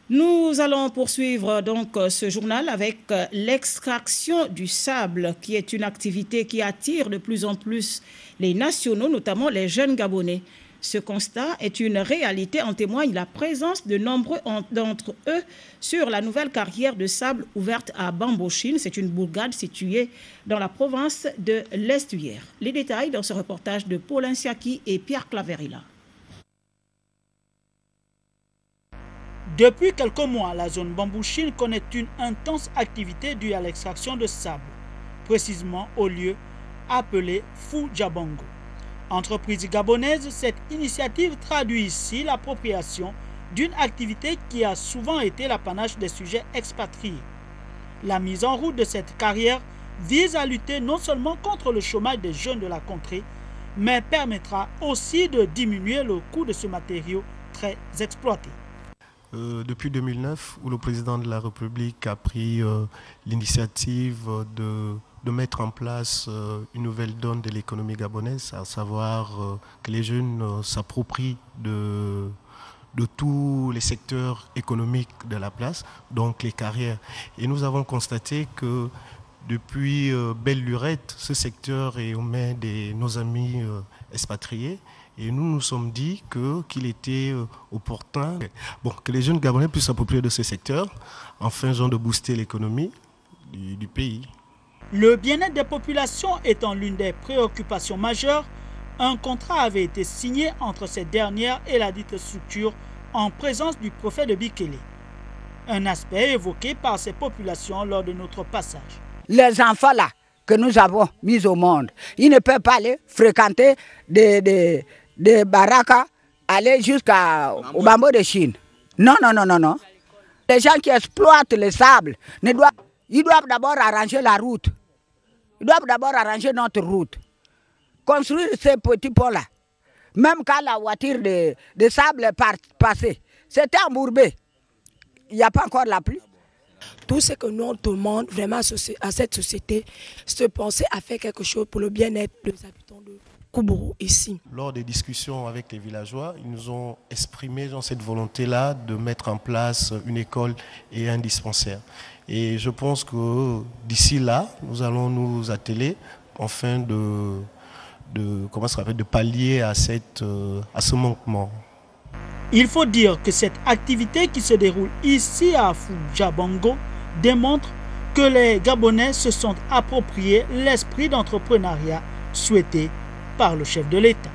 Nous allons poursuivre donc ce journal avec l'extraction du sable, qui est une activité qui attire de plus en plus les nationaux, notamment les jeunes Gabonais. Ce constat est une réalité, en témoigne la présence de nombreux d'entre eux sur la nouvelle carrière de sable ouverte à Bambochine. C'est une bourgade située dans la province de l'Estuaire. Les détails dans ce reportage de Paul Insiaki et Pierre Claverilla. Depuis quelques mois, la zone Bambochine connaît une intense activité due à l'extraction de sable, précisément au lieu appelé Fou-Djabango. Entreprise gabonaise, cette initiative traduit ici l'appropriation d'une activité qui a souvent été l'apanage des sujets expatriés. La mise en route de cette carrière vise à lutter non seulement contre le chômage des jeunes de la contrée, mais permettra aussi de diminuer le coût de ce matériau très exploité. Depuis 2009, où le président de la République a pris l'initiative de mettre en place une nouvelle donne de l'économie gabonaise, à savoir que les jeunes s'approprient de tous les secteurs économiques de la place, donc les carrières. Et nous avons constaté que depuis belle lurette, ce secteur est aux mains de nos amis expatriés. Et nous nous sommes dit qu'il était opportun que les jeunes Gabonais puissent s'approprier de ce secteur en faisant de booster l'économie du pays. Le bien-être des populations étant l'une des préoccupations majeures, un contrat avait été signé entre ces dernières et la dite structure en présence du préfet de Bikele. Un aspect évoqué par ces populations lors de notre passage. Les enfants là que nous avons mis au monde, ils ne peuvent pas aller fréquenter des barakas, aller jusqu'au bambou de Chine. Non, non, non, non, non. Les gens qui exploitent le sable, ils doivent d'abord arranger la route. Ils doivent d'abord arranger notre route. Construire ces petits ponts-là. Même quand la voiture de sable est passée, c'était embourbé. Il n'y a pas encore la pluie. Tout ce que nous demandons vraiment à cette société, c'est de penser à faire quelque chose pour le bien-être des habitants de Koubourou ici. Lors des discussions avec les villageois, ils nous ont exprimé cette volonté-là de mettre en place une école et un dispensaire. Et je pense que d'ici là, nous allons nous atteler afin de pallier à ce manquement. Il faut dire que cette activité qui se déroule ici à Fou-Djabango démontre que les Gabonais se sont appropriés l'esprit d'entrepreneuriat souhaité par le chef de l'État.